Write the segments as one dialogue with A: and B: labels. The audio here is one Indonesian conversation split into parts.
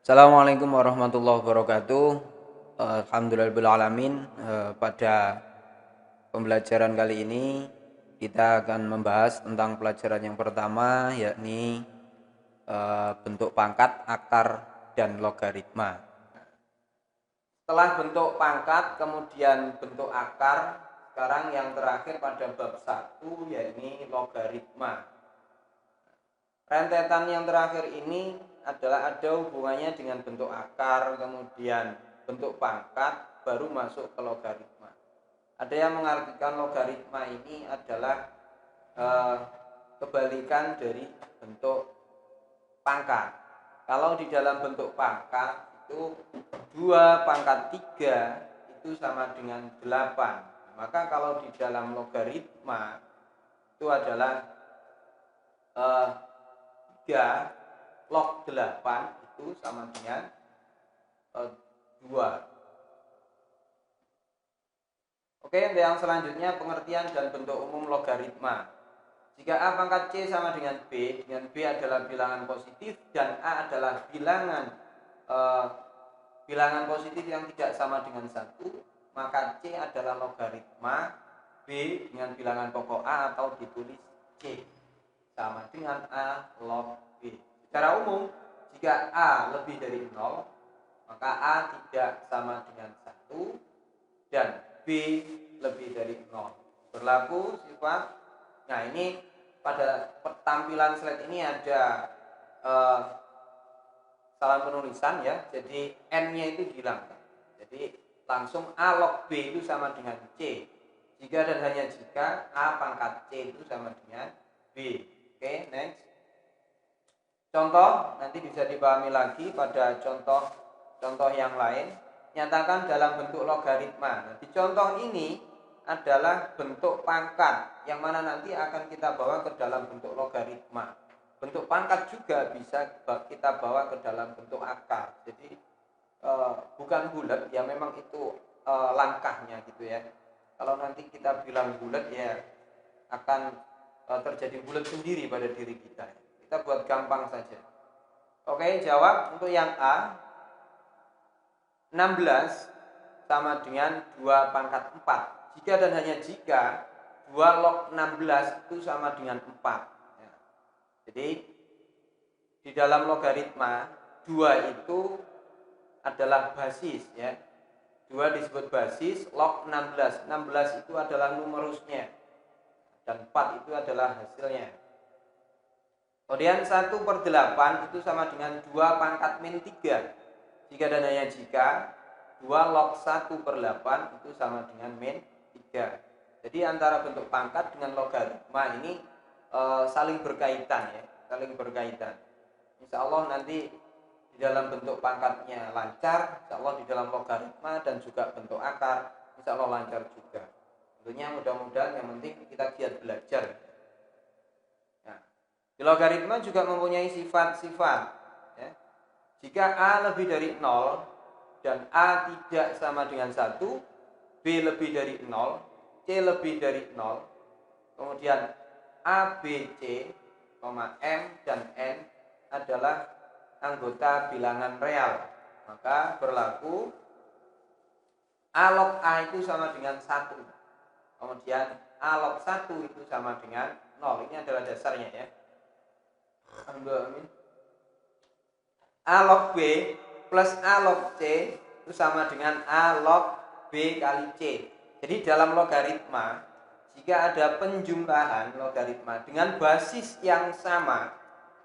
A: Assalamualaikum warahmatullahi wabarakatuh. Alhamdulillahirrahmanirrahim. Pada pembelajaran kali ini kita akan membahas tentang pelajaran yang pertama, yakni bentuk pangkat, akar, dan logaritma. Setelah bentuk pangkat, kemudian bentuk akar, sekarang yang terakhir pada bab 1 yakni logaritma. Rentetan yang terakhir ini adalah ada hubungannya dengan bentuk akar, kemudian bentuk pangkat, baru masuk ke logaritma. Ada yang mengartikan logaritma ini adalah kebalikan dari bentuk pangkat. Kalau di dalam bentuk pangkat itu 2 pangkat 3 itu sama dengan 8. Maka kalau di dalam logaritma itu adalah 3 log 8 itu sama dengan 2. Oke, yang selanjutnya pengertian dan bentuk umum logaritma. Jika A pangkat C sama dengan B adalah bilangan positif dan A adalah bilangan positif yang tidak sama dengan 1, maka C adalah logaritma B dengan bilangan pokok A atau ditulis C sama dengan A log B. Secara umum, jika A lebih dari 0, maka A tidak sama dengan 1 dan B lebih dari 0. Berlaku sifat. Nah, ini pada tampilan slide ini ada salah penulisan ya. Jadi N-nya itu dihilangkan. Jadi langsung A log B itu sama dengan C. Jika dan hanya jika A pangkat C itu sama dengan B. Oke, next. Contoh nanti bisa dipahami lagi pada contoh yang lain. Nyatakan dalam bentuk logaritma. Nah, di contoh ini adalah bentuk pangkat yang mana nanti akan kita bawa ke dalam bentuk logaritma. Bentuk pangkat juga bisa kita bawa ke dalam bentuk akar. Jadi bukan bulat ya, memang itu langkahnya gitu ya. Kalau nanti kita bilang bulat ya akan terjadi bulat sendiri pada diri kita. Kita buat gampang saja. Oke, jawab untuk yang A. 16 sama dengan 2 pangkat 4. Jika dan hanya jika 2 log 16 itu sama dengan 4. Ya. Jadi di dalam logaritma 2 itu adalah basis ya. 2 disebut basis, log 16. 16 itu adalah numerusnya. Dan 4 itu adalah hasilnya. Kemudian 1/8 itu sama dengan 2 pangkat min 3. Jika dan hanya jika 2 log 1/8 itu sama dengan min 3. Jadi antara bentuk pangkat dengan logaritma ini saling berkaitan ya, saling berkaitan. Insya Allah nanti di dalam bentuk pangkatnya lancar, insya Allah di dalam logaritma dan juga bentuk akar, insya Allah lancar juga. Tentunya mudah-mudahan yang penting kita giat belajar. Nah, di logaritma juga mempunyai sifat-sifat. Ya. Jika A lebih dari 0 dan A tidak sama dengan 1, B lebih dari 0, C lebih dari 0, kemudian A, B, C, M, dan N adalah anggota bilangan real. Maka berlaku A log A itu sama dengan 1. Kemudian A log 1 itu sama dengan 0. Ini adalah dasarnya ya. A log B plus A log C itu sama dengan A log B kali C. Jadi dalam logaritma, jika ada penjumlahan logaritma dengan basis yang sama,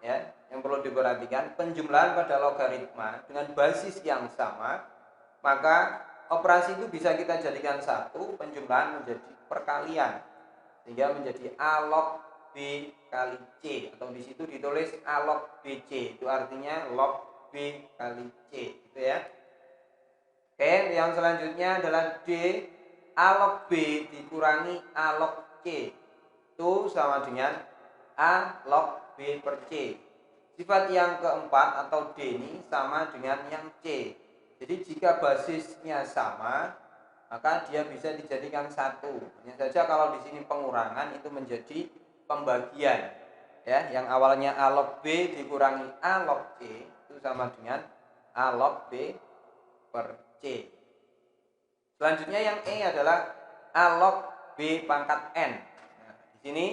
A: ya, yang perlu diperhatikan, penjumlahan pada logaritma dengan basis yang sama, maka operasi itu bisa kita jadikan satu, penjumlahan menjadi perkalian, sehingga menjadi A log B kali C, atau di situ ditulis A log BC, itu artinya log B kali C, gitu ya. Oke, yang selanjutnya adalah D. A log B dikurangi A log C itu sama dengan A log B per C. Sifat yang keempat atau D ini sama dengan yang C. Jadi jika basisnya sama, maka dia bisa dijadikan satu. Hanya saja kalau di sini pengurangan itu menjadi pembagian. Ya, yang awalnya A log B dikurangi A log C itu sama dengan A log B per C. Selanjutnya yang E adalah A log B pangkat N. Nah, di sini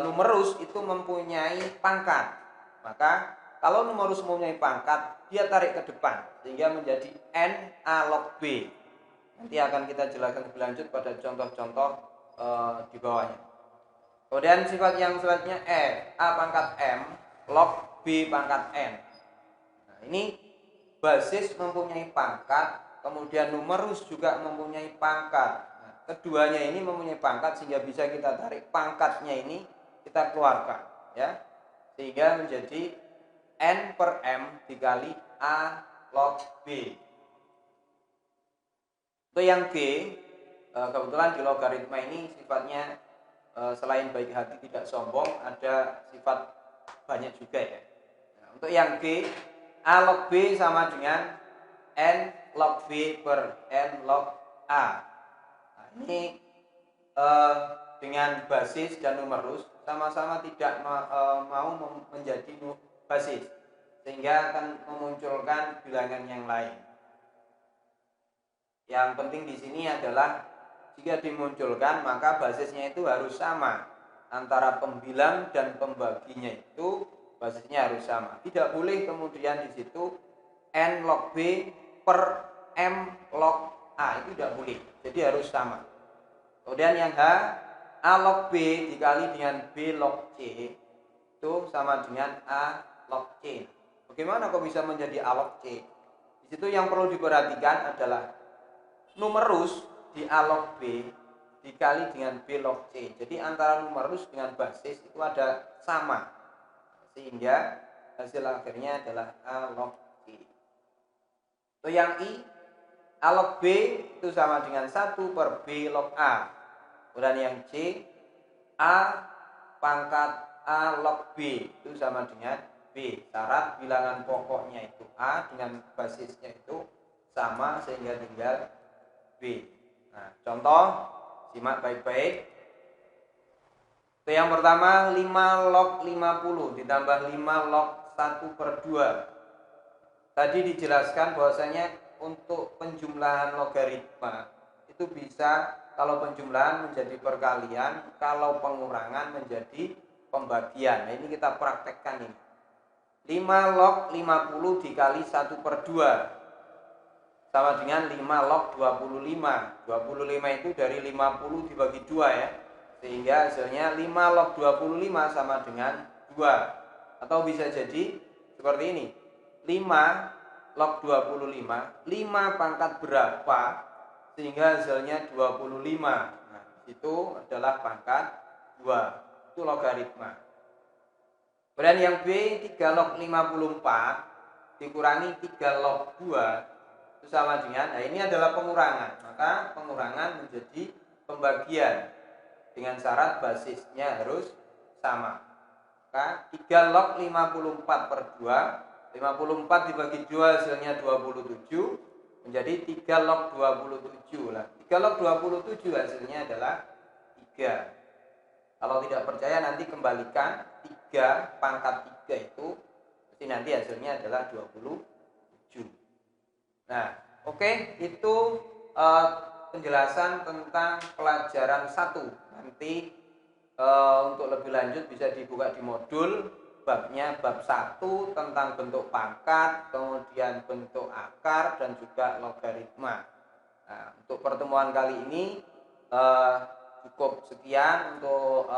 A: numerus itu mempunyai pangkat. Maka kalau numerus mempunyai pangkat, dia tarik ke depan sehingga menjadi N A log B. Nanti akan kita jelaskan lebih lanjut pada contoh-contoh di bawahnya. Kemudian sifat yang selanjutnya F, A pangkat M log B pangkat N. Nah, ini basis mempunyai pangkat, kemudian numerus juga mempunyai pangkat. Nah, keduanya ini mempunyai pangkat sehingga bisa kita tarik pangkatnya ini kita keluarkan, ya, sehingga menjadi N per M dikali A log B. Untuk yang G, kebetulan di logaritma ini sifatnya selain baik hati tidak sombong, ada sifat banyak juga, ya. Nah, untuk yang G, A log B sama dengan N log B per N log A. Nah, ini dengan basis dan numerus sama-sama tidak mau menjadi basis, sehingga akan memunculkan bilangan yang lain. Yang penting di sini adalah jika dimunculkan maka basisnya itu harus sama, antara pembilang dan pembaginya itu basisnya harus sama. Tidak boleh kemudian di situ N log B per M log A, itu tidak boleh. Jadi harus sama. Kemudian yang H, A log B dikali dengan B log C itu sama dengan A log C. Bagaimana kok bisa menjadi A log C? Di situ yang perlu diperhatikan adalah numerus di A log B dikali dengan B log C. Jadi antara numerus dengan basis itu ada sama, sehingga hasil akhirnya adalah A log C. Untuk yang I, A log B itu sama dengan 1 per B log A. Kemudian yang C, A pangkat A log B itu sama dengan B. Syarat bilangan pokoknya itu A dengan basisnya itu sama sehingga tinggal B. Nah, contoh, simak baik-baik. Itu yang pertama, 5 log 50 ditambah 5 log 1 per 2. Tadi dijelaskan bahwasanya untuk penjumlahan logaritma itu bisa, kalau penjumlahan menjadi perkalian, kalau pengurangan menjadi pembagian. Nah, ini kita praktekkan ini. 5 log 50 dikali 1 per 2 sama dengan 5 log 25. 25 itu dari 50 dibagi 2, ya. Sehingga hasilnya 5 log 25 sama dengan 2. Atau bisa jadi seperti ini. 5 log 25, 5 pangkat berapa sehingga hasilnya 25. Nah, itu adalah pangkat 2. Itu logaritma. Kemudian yang B, 3 log 54 dikurangi 3 log 2 itu sama dengan, nah ini adalah pengurangan. Maka pengurangan menjadi pembagian dengan syarat basisnya harus sama. Maka 3 log 54 per 2, 54 dibagi 2 hasilnya 27, menjadi 3 log 27. Nah, 3 log 27 hasilnya adalah 3. Kalau tidak percaya nanti kembalikan 3 pangkat 3 itu, pasti nanti hasilnya adalah 27. Nah, oke, itu penjelasan tentang pelajaran 1. Nanti untuk lebih lanjut bisa dibuka di modul babnya, bab 1 tentang bentuk pangkat, kemudian bentuk akar dan juga logaritma. Nah, untuk pertemuan kali ini cukup sekian. Untuk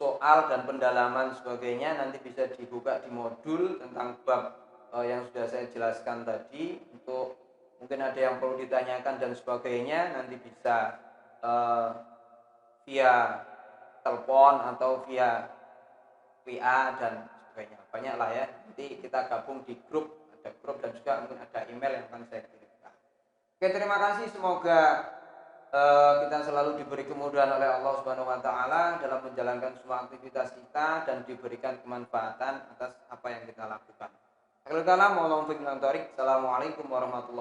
A: soal dan pendalaman sebagainya nanti bisa dibuka di modul tentang bab yang sudah saya jelaskan tadi. Untuk mungkin ada yang perlu ditanyakan dan sebagainya, nanti bisa via telepon atau via WA dan sebagainya. Banyak lah, ya. Nanti kita gabung di grup, ada grup dan juga mungkin ada email yang akan saya kirimkan. Oke, terima kasih. Semoga kita selalu diberi kemudahan oleh Allah Subhanahu wa taala dalam menjalankan semua aktivitas kita dan diberikan kemanfaatan atas apa yang kita lakukan. Assalamualaikum warahmatullahi wabarakatuh.